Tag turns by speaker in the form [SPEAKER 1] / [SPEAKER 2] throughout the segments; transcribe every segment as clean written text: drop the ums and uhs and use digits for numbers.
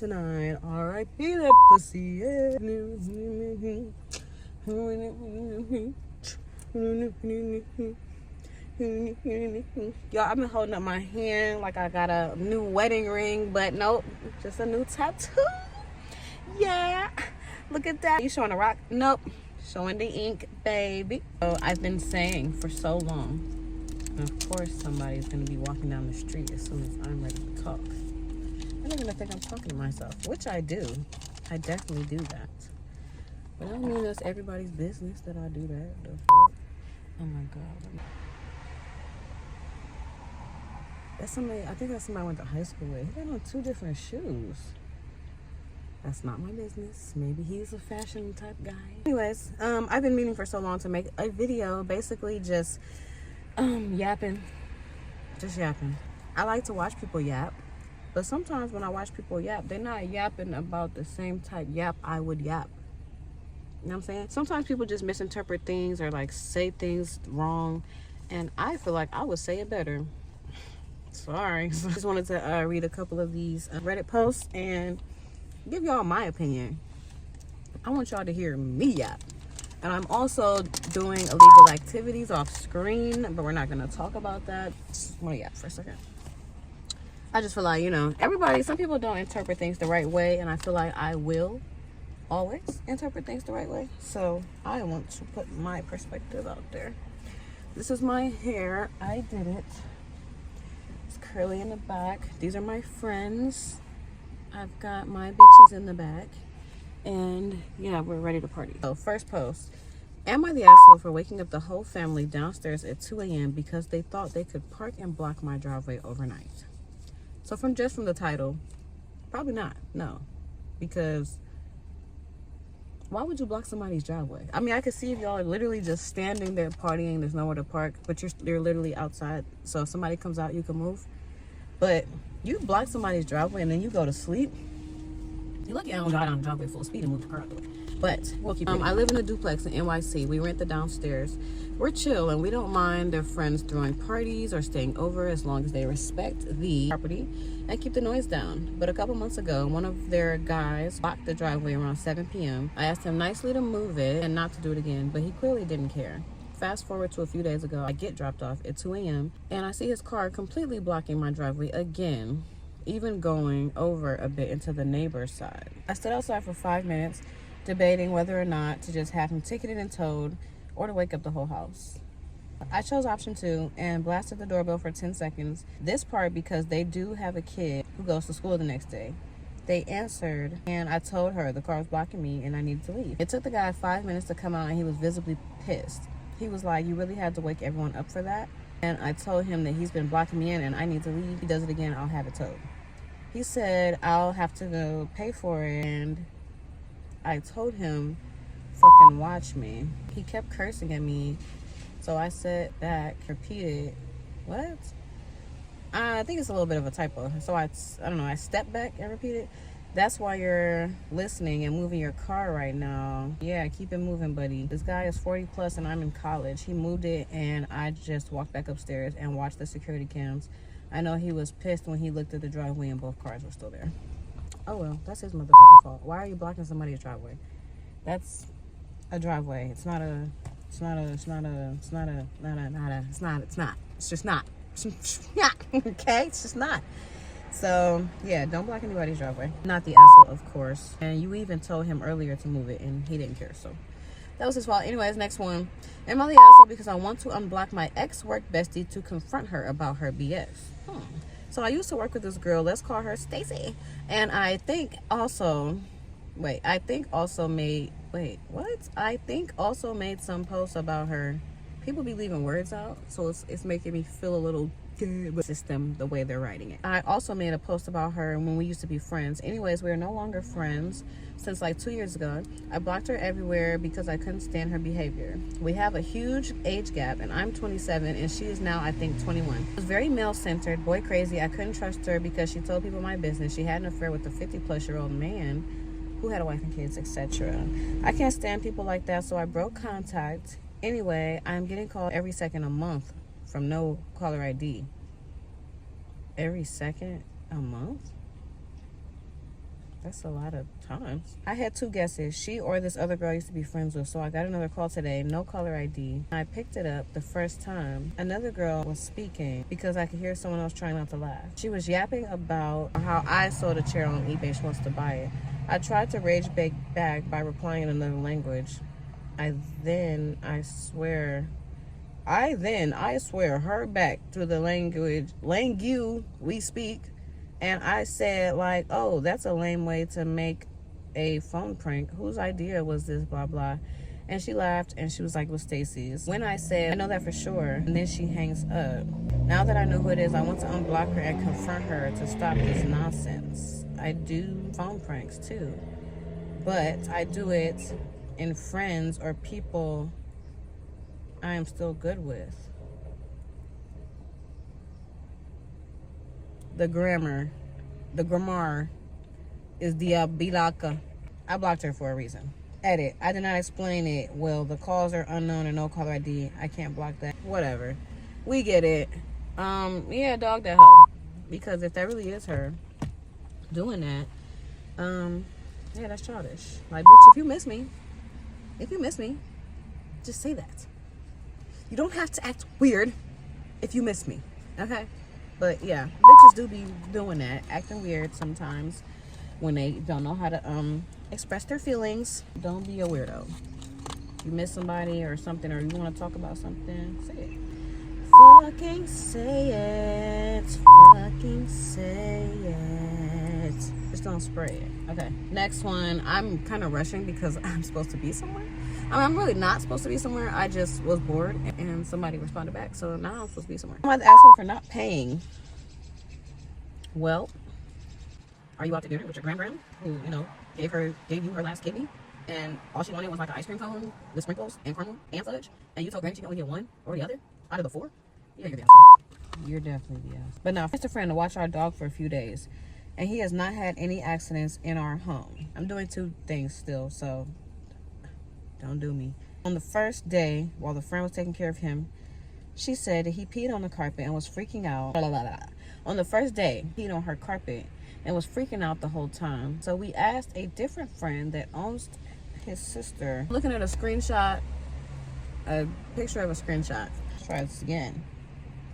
[SPEAKER 1] tonight. R.I.P. that pussy. Yeah. Y'all, I've been holding up my hand like I got a new wedding ring, but nope, just a new tattoo. Yeah, look at that. You showing a rock? Nope, showing the ink, baby. So I've been saying for so long, and of course somebody's gonna be walking down the street as soon as I'm ready to talk. They're gonna think I'm talking to myself, which I do. I definitely do that. But I don't mean it's everybody's business that I do that. The fuck? Oh my God. That's somebody, I think that's somebody I went to high school with. He got on 2 different shoes. That's not my business. Maybe he's a fashion type guy. Anyways, I've been meaning for so long to make a video, basically just yapping. Just yapping. I like to watch people yap, but sometimes when I watch people yap, they're not yapping about the same type yap I would yap. You know what I'm saying? Sometimes people just misinterpret things or like say things wrong, and I feel like I would say it better. Sorry. So I just wanted to read a couple of these Reddit posts and give y'all my opinion. I want y'all to hear me yap. And I'm also doing illegal activities off screen, but we're not going to talk about that. I'm going to yap for a second. I just feel like, you know, some people don't interpret things the right way, and I feel like I will always interpret things the right way. So I want to put my perspective out there. This is my hair. I did it. Curly in the back. These are my friends. I've got my bitches in the back, and yeah, we're ready to party. So first post: am I the asshole for waking up the whole family downstairs at 2 a.m. because they thought they could park and block my driveway overnight? So from the title, probably not. No, because why would you block somebody's driveway? I mean, I could see if y'all are literally just standing there partying, there's nowhere to park, but you're literally outside, so if somebody comes out, you can move. But you block somebody's driveway and then you go to sleep. You're lucky I don't drive down the driveway full speed and move the car out the way. But we'll keep I live in a duplex in NYC. We rent the downstairs. We're chill and we don't mind their friends throwing parties or staying over as long as they respect the property and keep the noise down. But a couple months ago, one of their guys blocked the driveway around 7 p.m. I asked him nicely to move it and not to do it again, but he clearly didn't care. Fast forward to a few days ago, I get dropped off at 2 a.m. and I see his car completely blocking my driveway again, even going over a bit into the neighbor's side. I stood outside for 5 minutes, debating whether or not to just have him ticketed and towed or to wake up the whole house. I chose option 2 and blasted the doorbell for 10 seconds. This part because they do have a kid who goes to school the next day. They answered and I told her the car was blocking me and I needed to leave. It took the guy 5 minutes to come out and he was visibly pissed. He was like, you really had to wake everyone up for that? And I told him that he's been blocking me in and I need to leave. If he does it again, I'll have it towed. He said, I'll have to go pay for it. And I told him, fucking watch me. He kept cursing at me. So I sat back, repeated, what? I think it's a little bit of a typo. So I don't know, I stepped back and repeated, that's why you're listening and moving your car right now. Yeah, keep it moving, buddy. This guy is 40 plus and I'm in college. He moved it and I just walked back upstairs and watched the security cams. I know he was pissed when he looked at the driveway and both cars were still there. Oh well, that's his motherfucking fault. Why are you blocking somebody's driveway? That's a driveway. It's just not. Yeah, okay? It's just not. So, yeah, don't block anybody's driveway. Not the asshole, of course. And you even told him earlier to move it, and he didn't care, so that was his fault. Anyways, next one. Am I the asshole because I want to unblock my ex-work bestie to confront her about her BS? So I used to work with this girl. Let's call her Stacy. And I think also made some posts about her. People be leaving words out, so it's making me feel a little good with the system the way they're writing it. I also made a post about her when we used to be friends. Anyways, we are no longer friends since like 2 years ago. I blocked her everywhere because I couldn't stand her behavior. We have a huge age gap and I'm 27 and she is now I think 21. She was very male-centered, boy crazy. I couldn't trust her because she told people my business. She had an affair with a 50-plus-year-old man who had a wife and kids, etc. I can't stand people like that, so I broke contact. Anyway, I'm getting called every second a month from no caller ID. Every second a month? That's a lot of times. I had 2 guesses. She or this other girl I used to be friends with. So I got another call today. No caller ID. I picked it up the first time. Another girl was speaking because I could hear someone else trying not to laugh. She was yapping about how I sold a chair on eBay. She wants to buy it. I tried to rage back by replying in another language. I swear her back to the language we speak. And I said, like, oh, that's a lame way to make a phone prank. Whose idea was this, blah, blah. And she laughed, and she was like, well, Stacy's. When I said, I know that for sure, and then she hangs up. Now that I know who it is, I want to unblock her and confront her to stop this nonsense. I do phone pranks, too. But I do it in friends or people I am still good with. The grammar is diabolika. I blocked her for a reason. Edit. I did not explain it. Well, the calls are unknown and no caller ID. I can't block that. Whatever. We get it. Yeah, dog that hoe. Because if that really is her doing that, yeah, that's childish. Like, bitch, if you miss me, just say that. You don't have to act weird if you miss me. Okay? But yeah, bitches do be doing that, acting weird sometimes when they don't know how to express their feelings. Don't be a weirdo. You miss somebody or something, or you want to talk about something, say it. Fucking say it. Fucking say it. Just don't spray it. Okay, next one. I'm kind of rushing because I'm supposed to be somewhere. I mean, I'm really not supposed to be somewhere. I just was bored and somebody responded back. So now I'm supposed to be somewhere. Am I the asshole for not paying? Well, are you out to dinner with your grand who, gave you her last kidney? And all she wanted was like an ice cream cone with sprinkles and caramel and fudge? And you told Granny she can only get one or the other out of the 4? Yeah, you're the asshole. You're definitely the asshole. But now, it's a friend to watch our dog for a few days. And he has not had any accidents in our home. I'm doing 2 things still, so don't do me. On the first day, while the friend was taking care of him, she said that he peed on the carpet and was freaking out. Blah, blah, blah. On the first day, he peed on her carpet and was freaking out the whole time. So we asked a different friend that owns his sister. Looking at a screenshot, a picture of a screenshot. Let's try this again.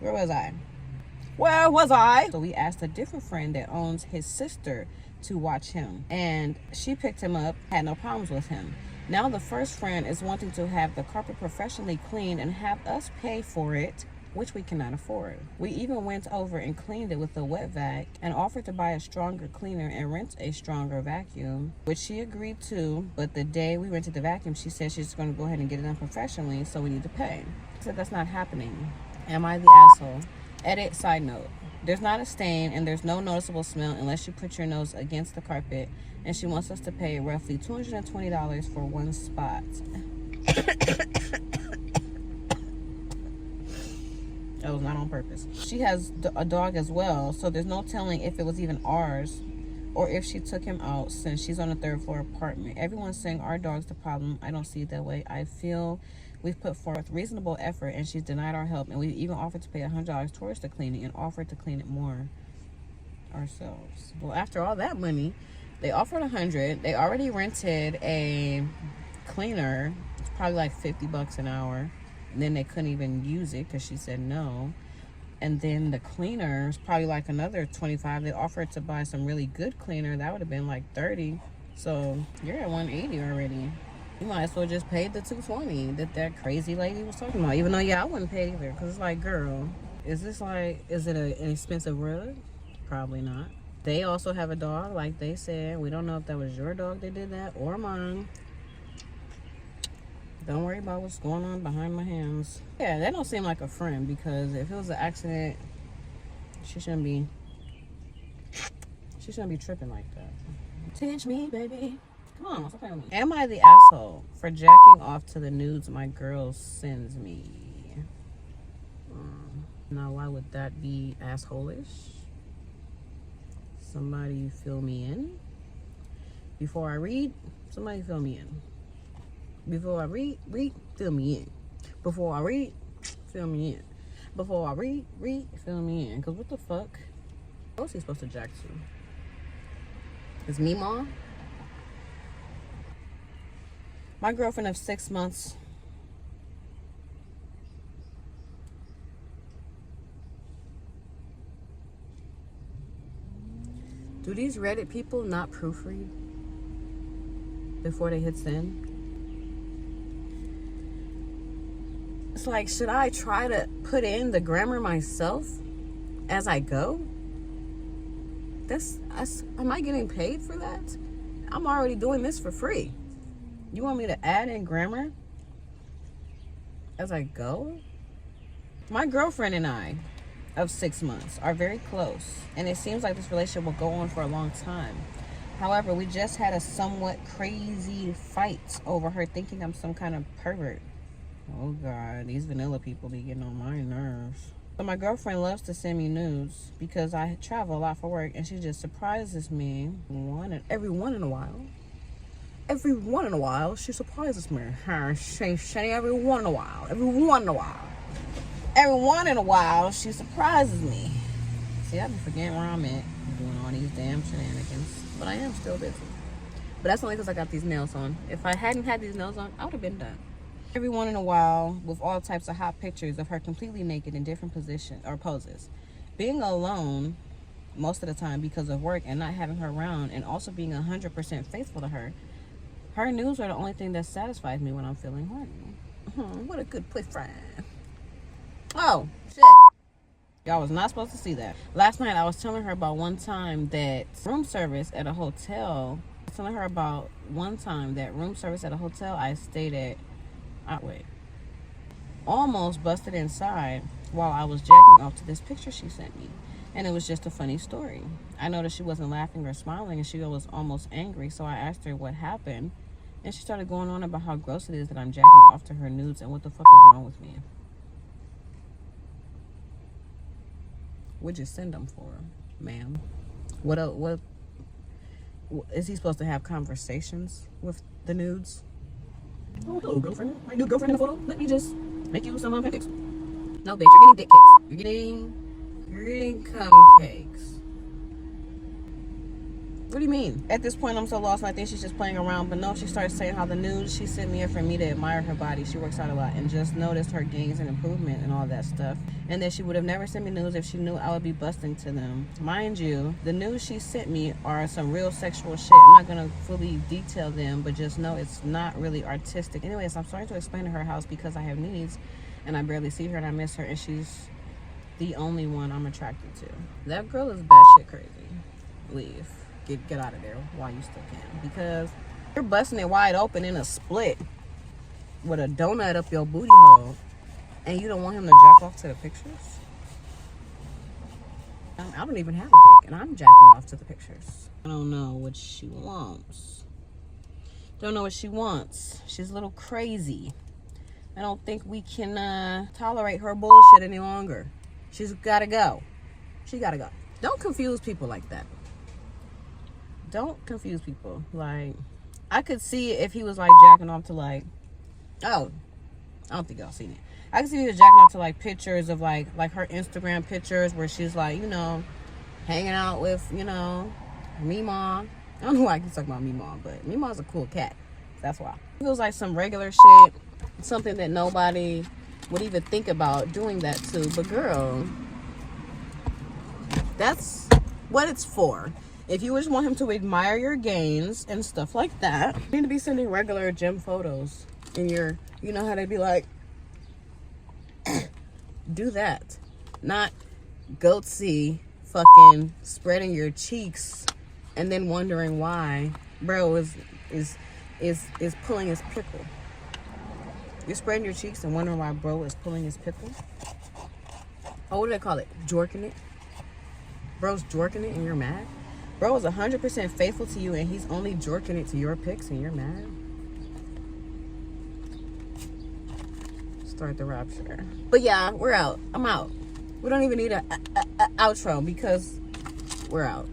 [SPEAKER 1] Where was I? So we asked a different friend that owns his sister to watch him. And she picked him up, had no problems with him. Now the first friend is wanting to have the carpet professionally cleaned and have us pay for it, which we cannot afford. We even went over and cleaned it with a wet vac and offered to buy a stronger cleaner and rent a stronger vacuum, which she agreed to. But the day we rented the vacuum, she said she's going to go ahead and get it done professionally, so we need to pay. I said that's not happening. Am I the asshole? Edit, side note. There's not a stain and there's no noticeable smell unless you put your nose against the carpet, and she wants us to pay roughly $220 for one spot. That was not on purpose. She has a dog as well, so there's no telling if it was even ours or if she took him out since she's on a 3rd floor apartment. Everyone's saying our dog's the problem. I don't see it that way. I feel we've put forth reasonable effort and she's denied our help, and we even offered to pay $100 towards the cleaning and offered to clean it more ourselves. Well, after all that money, they offered $100. They already rented a cleaner. It's probably like $50 an hour. And then they couldn't even use it because she said no. And then the cleaner is probably like another $25. They offered to buy some really good cleaner. That would have been like $30. So you're at $180 already. You might as well just pay the $220 that crazy lady was talking about. Even though, yeah, I wouldn't pay either. Because it's like, girl, is it an expensive rug? Probably not. They also have a dog, like they said. We don't know if that was your dog that did that or mine. Don't worry about what's going on behind my hands. Yeah, that don't seem like a friend, because if it was an accident, she shouldn't be tripping like that. Teach me, baby. Come on, stop playing with me. Am I the asshole for jacking off to the nudes my girl sends me? Now, why would that be asshole-ish? Somebody fill me in. Before I read, somebody fill me in. Before I read, fill me in. Before I read, fill me in. Before I read, fill me in. Because what the fuck? What's he supposed to jack to? It's Meemaw. My girlfriend of 6 months. Do these Reddit people not proofread before they hit send? It's like, should I try to put in the grammar myself as I go? Am I getting paid for that? I'm already doing this for free. You want me to add in grammar as I go? My girlfriend and I of 6 months are very close, and it seems like this relationship will go on for a long time. However, we just had a somewhat crazy fight over her thinking I'm some kind of pervert. Oh God, these vanilla people be getting on my nerves. So my girlfriend loves to send me nudes because I travel a lot for work, and she just surprises me every once in a while. Every once in a while, she surprises me. Every once in a while. Every once in a while, she surprises me. See, I be forgetting where I'm at, doing all these damn shenanigans. But I am still busy. But that's only because I got these nails on. If I hadn't had these nails on, I would have been done. Every once in a while, with all types of hot pictures of her completely naked in different positions or poses. Being alone most of the time because of work and not having her around, and also being 100% faithful to her, her nudes are the only thing that satisfies me when I'm feeling horny. What a good boyfriend. Oh, shit. Y'all was not supposed to see that. Last night, I was telling her about one time that room service at a hotel I stayed at, almost busted inside while I was jacking off to this picture she sent me. And it was just a funny story. I noticed she wasn't laughing or smiling, and she was almost angry, so I asked her what happened. And she started going on about how gross it is that I'm jacking off to her nudes and what the fuck is wrong with me. What'd you send them for, ma'am? What is he supposed to have conversations with the nudes? Oh, hello, girlfriend. My new girlfriend in the photo. Let me just make you some pancakes. No, bitch, you're getting dick cakes. You're getting cum cakes. What do you mean? At this point, I'm so lost, and I think she's just playing around. But no, she starts saying how the nudes she sent me are for me to admire her body. She works out a lot, and just noticed her gains and improvement and all that stuff. And that she would have never sent me nudes if she knew I would be busting to them. Mind you, the nudes she sent me are some real sexual shit. I'm not going to fully detail them, but just know it's not really artistic. Anyways, I'm starting to explain to her house because I have needs, and I barely see her, and I miss her, and she's the only one I'm attracted to. That girl is batshit crazy. Leave. Get out of there while you still can, because you're busting it wide open in a split with a donut up your booty hole, and you don't want him to jack off to the pictures. I don't even have a dick, and I'm jacking off to the pictures. I don't know what she wants. She's a little crazy. I don't think we can tolerate her bullshit any longer. She's gotta go. She gotta go. Don't confuse people like that. Don't confuse people. Like, I could see if he was like jacking off to like, oh, I don't think y'all seen it. I could see he was jacking off to like pictures of like her Instagram pictures where she's like, hanging out with, Meemaw. I don't know why I keep talking about Meemaw, but Meemaw's a cool cat. That's why. It was like some regular shit, something that nobody would even think about doing that to. But girl, that's what it's for. If you just want him to admire your gains and stuff like that, you need to be sending regular gym photos in your, you know how they be like, do that. Not goatsy fucking spreading your cheeks and then wondering why bro is pulling his pickle. You're spreading your cheeks and wondering why bro is pulling his pickle. Oh, what do they call it? Jorking it? Bro's jorking it and you're mad? Bro is 100% faithful to you, and he's only jorking it to your pics, and you're mad? Start the rapture. But yeah, we're out. I'm out. We don't even need a outro because we're out.